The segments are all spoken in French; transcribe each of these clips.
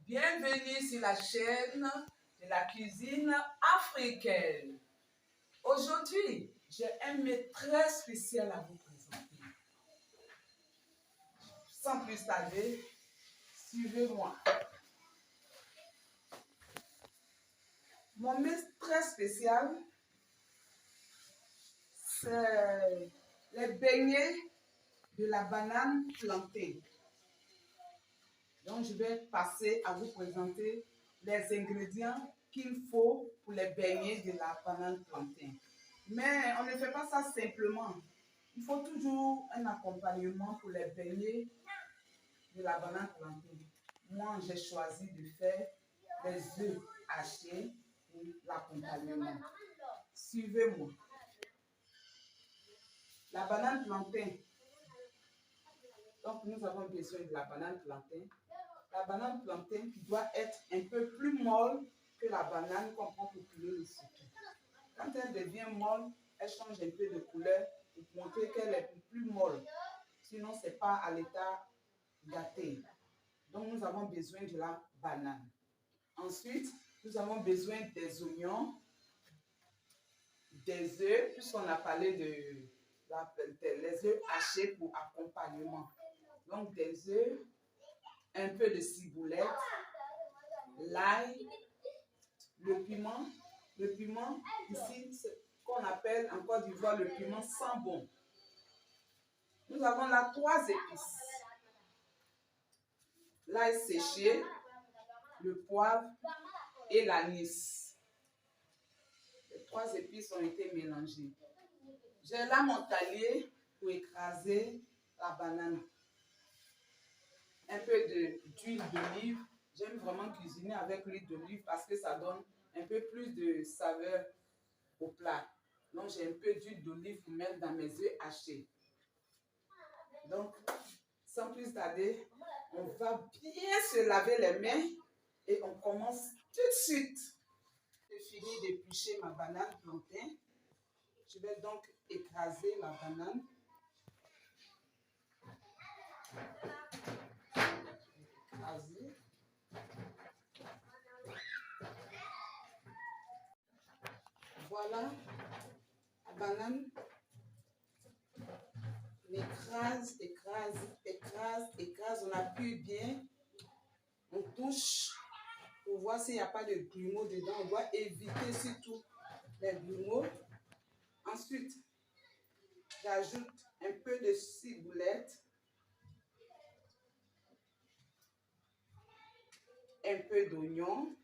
Bienvenue sur la chaîne de la cuisine africaine. Aujourd'hui, j'ai un mets très spécial à vous présenter. Sans plus tarder, suivez-moi. Mon mets très spécial, c'est les beignets de la banane plantée. Donc, je vais passer à vous présenter les ingrédients qu'il faut pour les beignets de la banane plantée. Mais on ne fait pas ça simplement. Il faut toujours un accompagnement pour les beignets de la banane plantée. Moi, j'ai choisi de faire les œufs hachés pour l'accompagnement. Suivez-moi. La banane plantée. Donc, nous avons besoin de la banane plantée. La banane plantée qui doit être un peu plus molle que la banane qu'on prend pour cuire le sucre. Quand elle devient molle, elle change un peu de couleur pour montrer qu'elle est plus molle. Sinon, ce n'est pas à l'état gâté. Donc, nous avons besoin de la banane. Ensuite, nous avons besoin des oignons, des œufs, puisqu'on a parlé des œufs hachés pour accompagnement. Donc, des œufs, un peu de ciboulette, l'ail, le piment. Le piment, ici, c'est qu'on appelle en Côte d'Ivoire le piment sambon. Nous avons là 3 épices. L'ail séché, le poivre et l'anis. Les 3 épices ont été mélangées. J'ai là mon talier pour écraser la banane. Un peu d'huile d'olive. J'aime vraiment cuisiner avec l'huile d'olive parce que ça donne un peu plus de saveur au plat. Donc, j'ai un peu d'huile d'olive pour mettre dans mes œufs hachés. Donc, sans plus tarder, on va bien se laver les mains et on commence tout de suite. J'ai fini d'éplucher ma banane plantée. Je vais donc écraser la banane. Écraser. Voilà la banane. On écrase, écrase, écrase, écrase. On appuie bien. On touche pour voir s'il n'y a pas de grumeaux dedans. On doit éviter surtout les grumeaux. Ensuite, j'ajoute un peu de ciboulette, un peu d'oignon,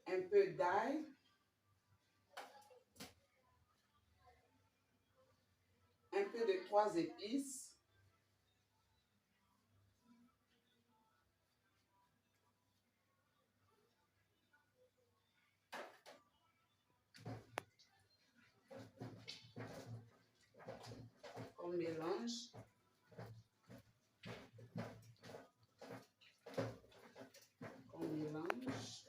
un peu d'ail, un peu de 3 épices, on mélange. On mélange.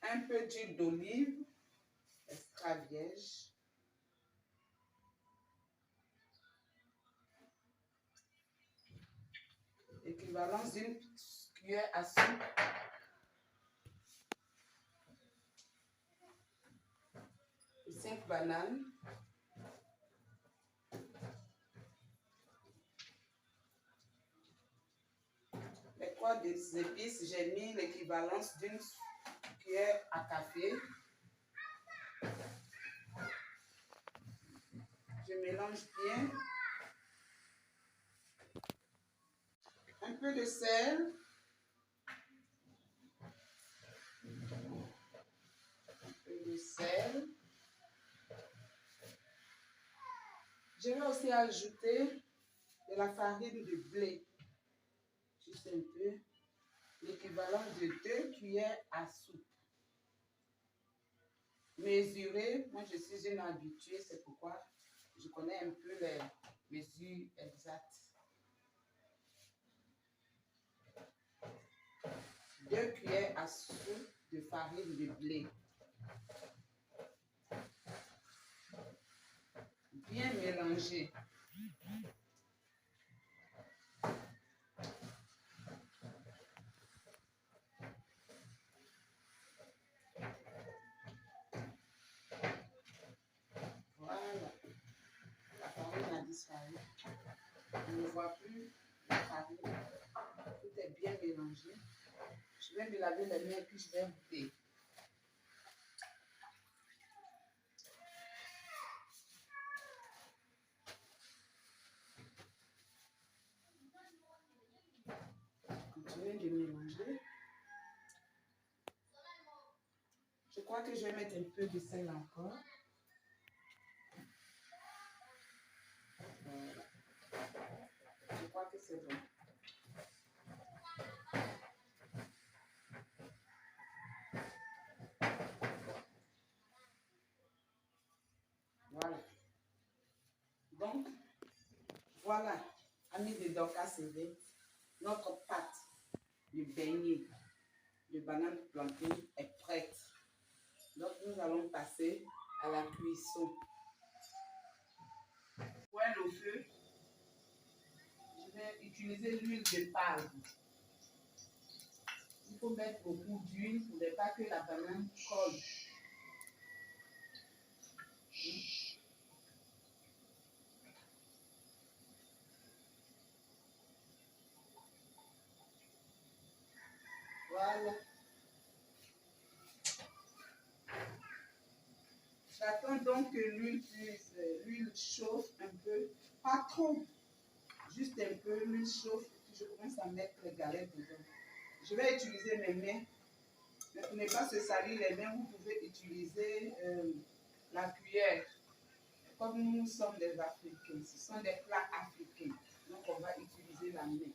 Un peu d'huile d'olive extra vierge. Équivalence d'une cuillère à soupe. Et 5 bananes. Les 3 des épices, j'ai mis l'équivalence d'une cuillère à café. Je mélange bien. Un peu de sel. Un peu de sel. Je vais aussi ajouter de la farine de blé. Juste un peu. L'équivalent de 2 cuillères à soupe. Mesurer, moi je suis une habituée, c'est pourquoi je connais un peu les mesures exactes. 2 cuillères à soupe de farine de blé. bien mélanger. Voilà, la farine a disparu. On ne voit plus la farine. Tout est bien mélangé. Je vais me laver les mains et puis je vais goûter. Continuez de mélanger. Je crois que je vais mettre un peu de sel encore. Voilà. Je crois que c'est bon. Voilà. Donc, voilà, amis de Dorcas CV, notre pâte de beignet de banane plantée est prête. Donc, nous allons passer à la cuisson. Poêle au feu. Je vais utiliser l'huile de palme. Il faut mettre beaucoup d'huile pour ne pas que la banane colle. Voilà. J'attends donc que l'huile chauffe un peu, pas trop, juste un peu, l'huile chauffe, puis je commence à mettre les galettes dedans. Je vais utiliser mes mains, mais pour ne pas se salir les mains, vous pouvez utiliser la cuillère. Comme nous sommes des Africains, ce sont des plats africains, donc on va utiliser la main.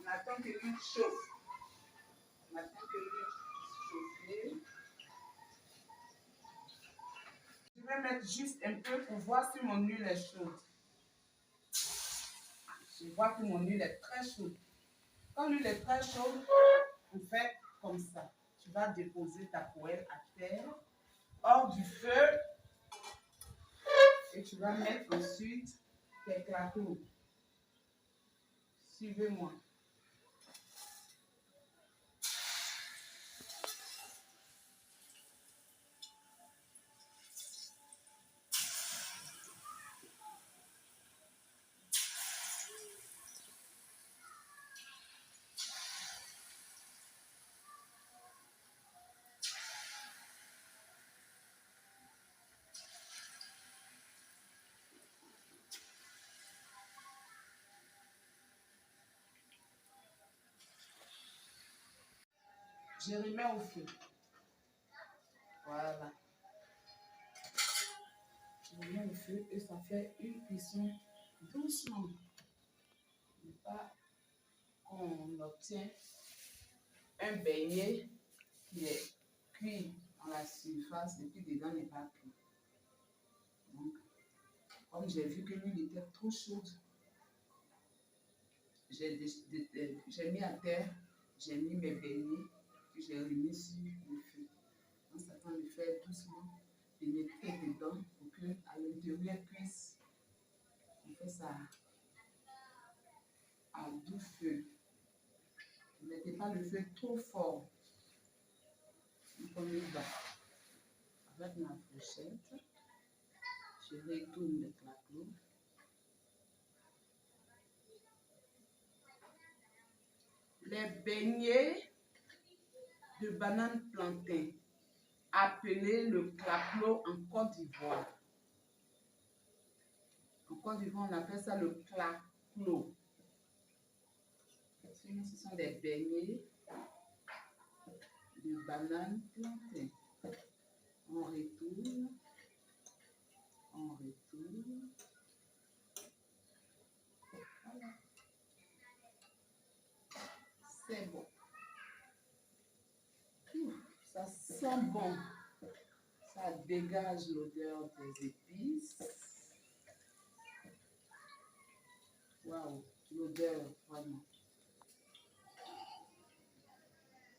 On attend que l'huile chauffe. On attend que l'huile chauffe. Je vais mettre juste un peu pour voir si mon huile est chaude. Je vois que mon huile est très chaude. Quand l'huile est très chaude, on fait comme ça. Tu vas déposer ta poêle à terre, hors du feu, et tu vas mettre ensuite tes claqueaux. Suivez-moi. Je remets au feu. Voilà. Je remets au feu et ça fait une cuisson doucement. Ne pas qu'on obtient un beignet qui est cuit dans la surface et puis dedans n'est pas cuit. Donc, comme j'ai vu que l'huile était trop chaude, j'ai mis à terre, j'ai mis mes beignets, puis j'ai remis sur le feu. On s'attend à le faire doucement, pénétrer dedans pour que à l'intérieur cuisse. On fait ça à doux feu. Ne mettez pas le feu trop fort. On y va. Avec ma fourchette, je retourne le claqueau. Les beignets de banane plantain, appelé le claqueau en Côte d'Ivoire. En Côte d'Ivoire, on appelle ça le claqueau. Ce sont des beignets de banane plantain. On retourne. On retourne. Voilà. C'est bon. Ça sent bon. Ça dégage l'odeur des épices. Waouh, l'odeur, vraiment.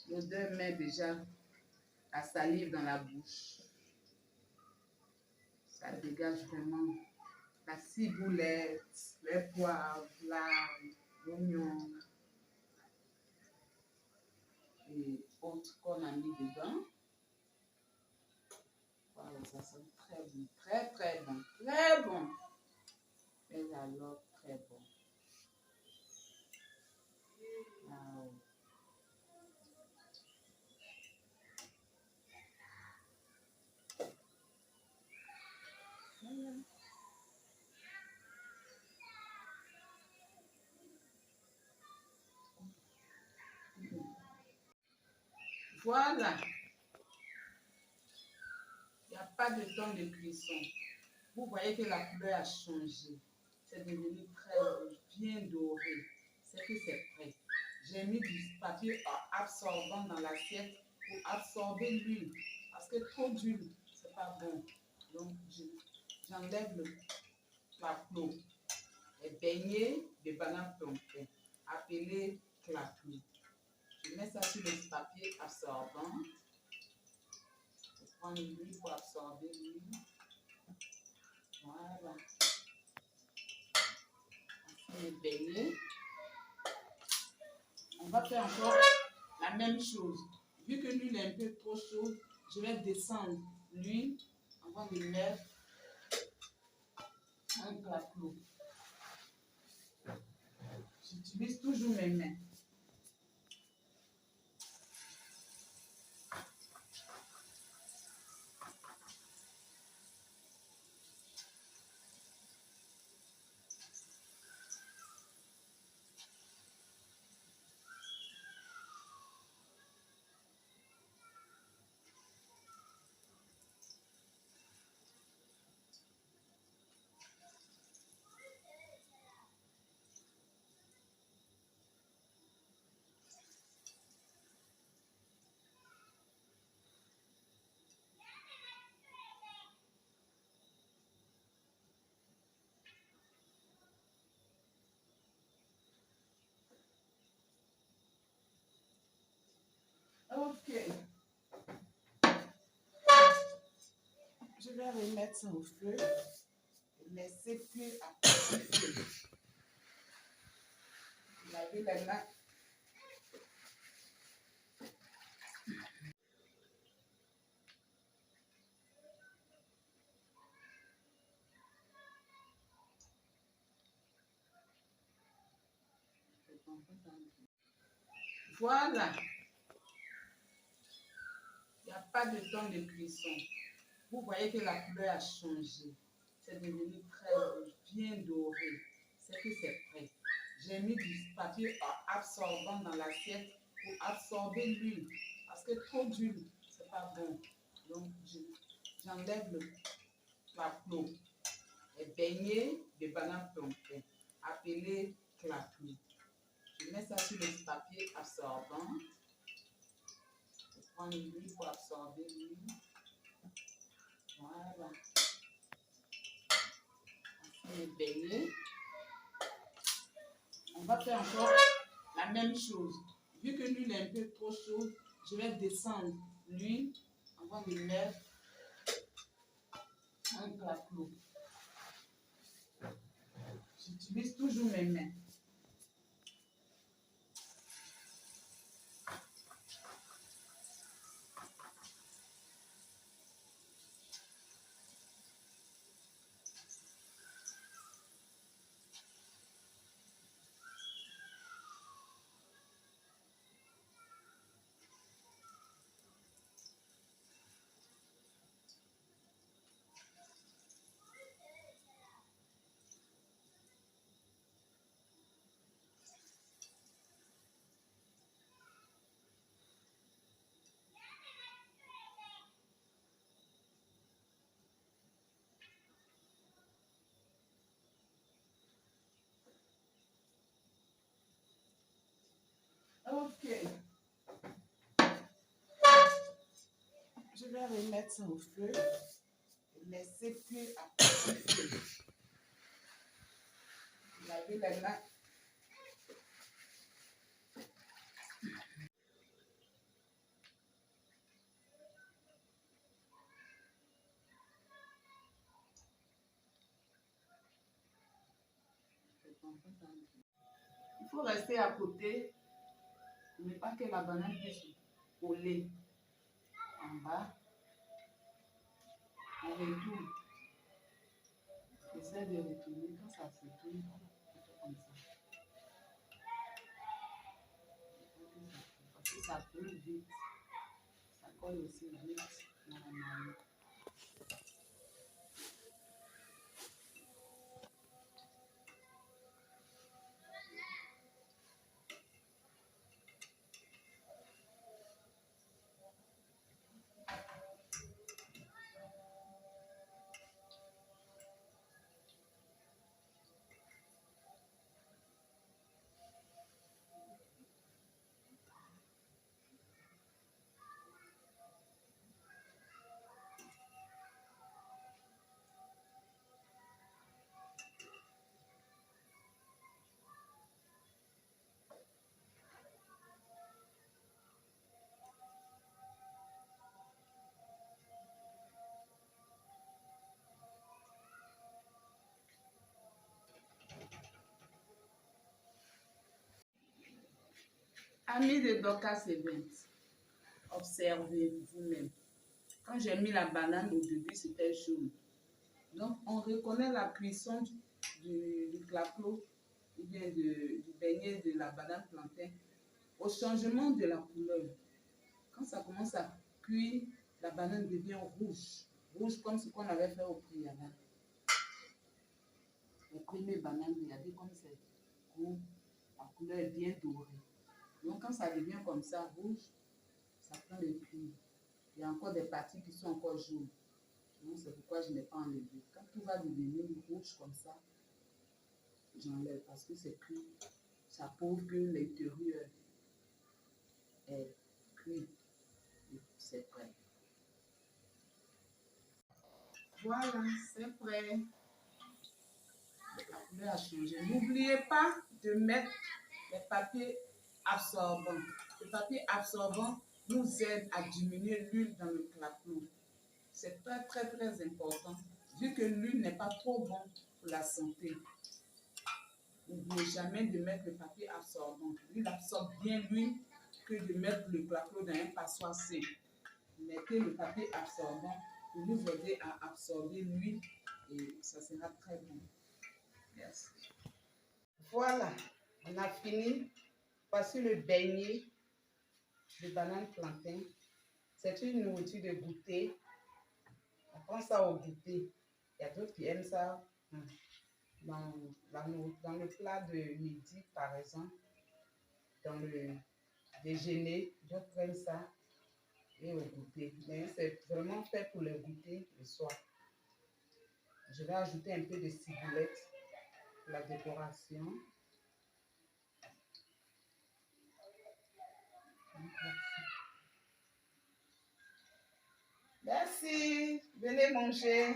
L'odeur met déjà la salive dans la bouche. Ça dégage vraiment la ciboulette, les poivres, l'ail, l'oignon et autres qu'on a mis dedans. Voilà, ça sent très bon, très très bon, très bon. Mais alors, très bon. Wow. Voilà. Il n'y a pas de temps de cuisson. Vous voyez que la couleur a changé. C'est devenu très rouge, bien doré. C'est que c'est prêt. J'ai mis du papier absorbant dans l'assiette pour absorber l'huile. Parce que trop d'huile, c'est pas bon. Donc, j'enlève le clapot. Les beignets de banane plantain, appelé clapot. Je mets ça sur le papier absorbant. Je prends l'huile pour absorber l'huile. Voilà. Les beignets. On va faire encore la même chose. Vu que l'huile est un peu trop chaude, je vais descendre l'huile avant de mettre un clapot. J'utilise toujours mes mains. Ok. Je vais remettre ça au feu et laisser cuire à petit feu. Laver les mains. Voilà. Il n'y a pas de temps de cuisson. Vous voyez que la couleur a changé. C'est devenu très rouge, bien doré. C'est que c'est prêt. J'ai mis du papier absorbant dans l'assiette pour absorber l'huile. Parce que trop d'huile, c'est pas bon. Donc, j'enlève le clapot. Les beignets de banane plantain, appelé clapot. Je mets ça sur le papier absorbant. Je prends l'huile pour absorber l'huile. Voilà. Les beignets. On va faire encore la même chose. Vu que l'huile est un peu trop chaude, je vais descendre l'huile avant de mettre un clapot. J'utilise toujours mes mains. Ok. Je vais remettre ça au feu et laisser cuire à petit feu. Laver les mains. Il faut rester à côté pour ne pas que la banane puisse coller en bas. On retourne. Essaie de retourner quand ça se tourne, comme ça. Parce que ça coule vite. Ça colle aussi vite normalement. Amis de Dorcas Events, observez vous-même. Quand j'ai mis la banane au début, c'était jaune. Donc, on reconnaît la cuisson du clapot ou bien du beignet de la banane plantain au changement de la couleur. Quand ça commence à cuire, la banane devient rouge. Rouge comme ce qu'on avait fait au préalable. Les premières bananes, regardez comme c'est rouge. La couleur est bien dorée. Donc, quand ça devient comme ça, rouge, ça prend le cuir. Il y a encore des parties qui sont encore jaunes. Donc, c'est pourquoi je n'ai pas enlevé. Quand tout va devenir rouge comme ça, j'enlève parce que c'est cuit. Ça prouve que l'intérieur est cuit. C'est prêt. Voilà, c'est prêt. La couleur a changé. N'oubliez pas de mettre les papiers absorbants. Le papier absorbant nous aide à diminuer l'huile dans le clapot. C'est très, très, très important, vu que l'huile n'est pas trop bon pour la santé. N'oubliez jamais de mettre le papier absorbant. L'huile absorbe bien l'huile que de mettre le clapot dans un passoire sec. Mettez le papier absorbant pour vous aider à absorber l'huile et ça sera très bon. Merci. Voilà, on a fini. Voici le beignet de banane plantain. C'est une nourriture de goûter. On prend ça au goûter. Il y a d'autres qui aiment ça dans le plat de midi, par exemple. Dans le déjeuner, d'autres aiment ça et au goûter. Mais c'est vraiment fait pour le goûter le soir. Je vais ajouter un peu de ciboulette pour la décoration. Merci, venez manger.